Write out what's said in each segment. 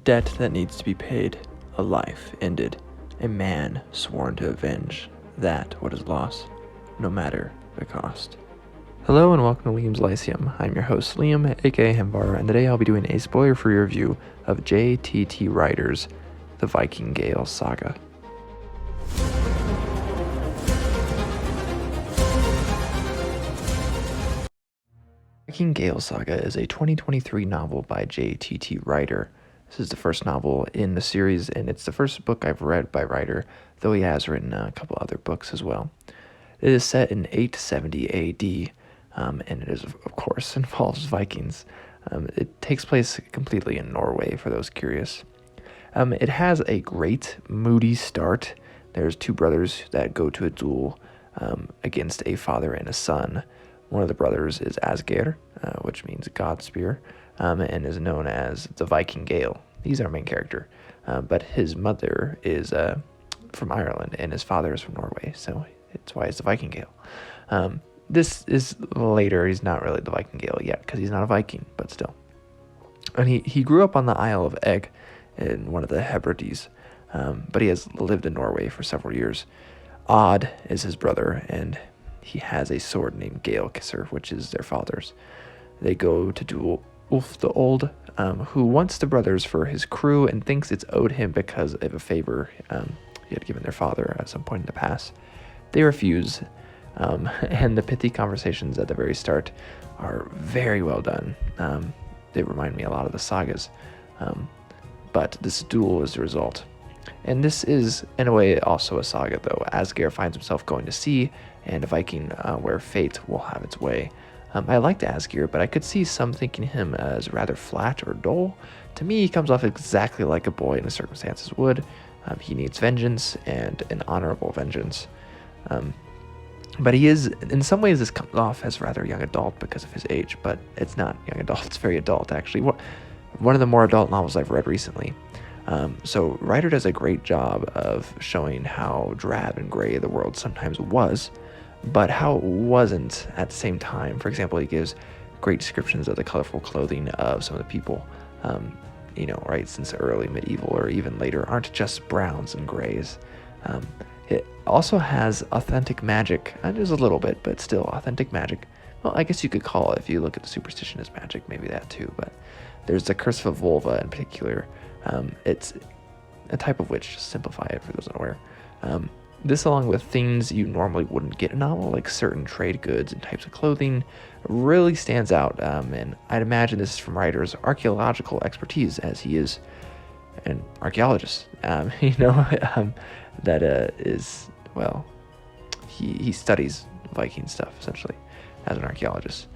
debt that needs to be paid, a life ended, a man sworn to avenge that what is lost, no matter the cost. Hello and welcome to Liam's Lyceum. I'm your host Liam, aka Hembar, and today I'll be doing a spoiler-free review of J.T.T. Ryder's The Viking-Gael Saga. Viking-Gael Saga is a 2023 novel by J.T.T. Ryder. This is the first novel in the series, and it's the first book I've read by Ryder, though he has written a couple other books as well. It is set in 870 AD, and it is, of course, involves Vikings. It takes place completely in Norway, for those curious. It has a great, moody start. There's two brothers that go to a duel against a father and a son. One of the brothers is Asgeir, which means God Spear, and is known as the Viking-Gael. He's our main character. But his mother is from Ireland, and his father is from Norway, so that's why it's the Viking-Gael. This is later. He's not really the Viking-Gael yet, because he's not a Viking, but still. And he grew up on the Isle of Egg, in one of the Hebrides, but he has lived in Norway for several years. Odd is his brother, and he has a sword named Gale Kisser, which is their father's. They go to duel Ulf the Old, who wants the brothers for his crew and thinks it's owed him because of a favor he had given their father at some point in the past. They refuse, and the pithy conversations at the very start are very well done. They remind me a lot of the sagas, but this duel is the result. And this is, in a way, also a saga, though. Asgeir finds himself going to sea, and a Viking where fate will have its way. I liked Asgeir, but I could see some thinking him as rather flat or dull. To me, he comes off exactly like a boy in the circumstances would. He needs vengeance, and an honorable vengeance. But he is, in some ways, this comes off as rather young adult because of his age, but it's not young adult, it's very adult, actually. One of the more adult novels I've read recently. So Ryder does a great job of showing how drab and gray the world sometimes was, but how it wasn't at the same time. For example, he gives great descriptions of the colorful clothing of some of the people, right, since early medieval or even later, aren't just browns and grays. It also has authentic magic, just a little bit, but still authentic magic. Well, I guess you could call it, if you look at the superstition as magic, maybe that too, but there's the Curse of Volva in particular. It's a type of witch, just simplify it for those unaware. This, along with things you normally wouldn't get in a novel, like certain trade goods and types of clothing, really stands out. And I'd imagine this is from Ryder's archaeological expertise, as he is an archaeologist. He studies Viking stuff, essentially, as an archaeologist.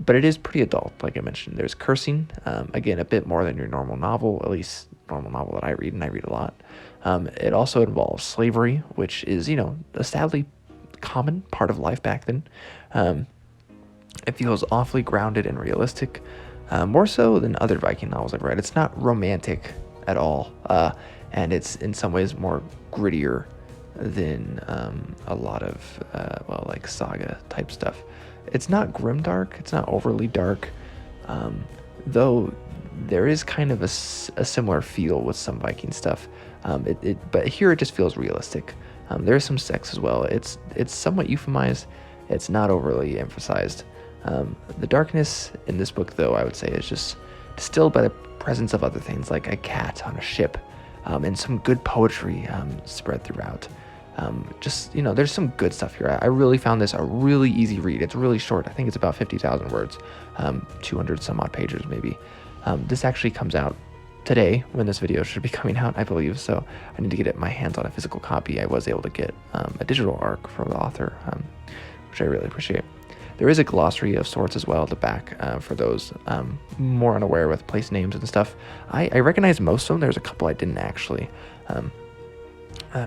But it is pretty adult, like I mentioned. There's cursing, again, a bit more than your normal novel, at least normal novel that I read, and I read a lot. It also involves slavery, which is, a sadly common part of life back then. It feels awfully grounded and realistic, more so than other Viking novels I've read. It's not romantic at all, and it's in some ways more grittier than a lot of, like Saga type stuff. It's not grimdark, it's not overly dark, though there is kind of a similar feel with some Viking stuff, but here it just feels realistic. There is some sex as well. It's somewhat euphemized, it's not overly emphasized. The darkness in this book, though, I would say is just distilled by the presence of other things, like a cat on a ship, and some good poetry spread throughout. There's some good stuff here. I really found this a really easy read. It's really short. I think it's about 50,000 words, 200 some odd pages maybe. This actually comes out today when this video should be coming out, I believe, so I need to get my hands on a physical copy. I was able to get a digital ARC from the author, which I really appreciate. There is a glossary of sorts as well at the back for those more unaware with place names and stuff. I recognize most of them. There's a couple I didn't actually.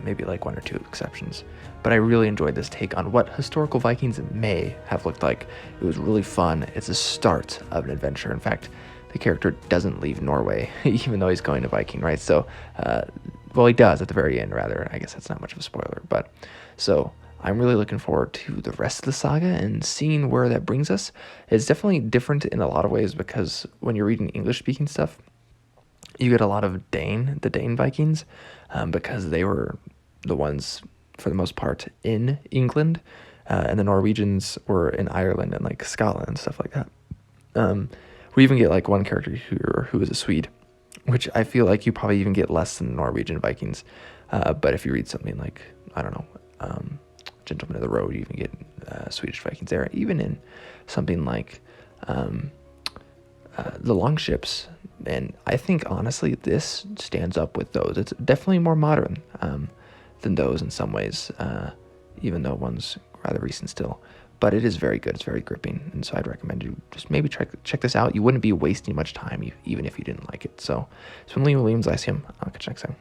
Maybe like one or two exceptions, but I really enjoyed this take on what historical Vikings may have looked like. It was really fun. It's the start of an adventure. In fact, the character doesn't leave Norway, even though he's going to Viking, right? So, he does at the very end, rather. I guess that's not much of a spoiler, but so I'm really looking forward to the rest of the saga and seeing where that brings us. It's definitely different in a lot of ways because when you're reading English-speaking stuff, You get a lot of the Dane Vikings, because they were the ones, for the most part, in England, and the Norwegians were in Ireland and like Scotland and stuff like that. We even get like one character who is a Swede, which I feel like you probably even get less than Norwegian Vikings. But if you read something like, I don't know, Gentleman of the Road, you even get Swedish Vikings there. Even in something like the Longships, and I think honestly this stands up with those. It's definitely more modern than those in some ways, even though one's rather recent still. But it is very good. It's very gripping, and so I'd recommend you just maybe check this out. You wouldn't be wasting much time even if you didn't like it. So it's from Lee Williams Lyceum. I'll catch you next time.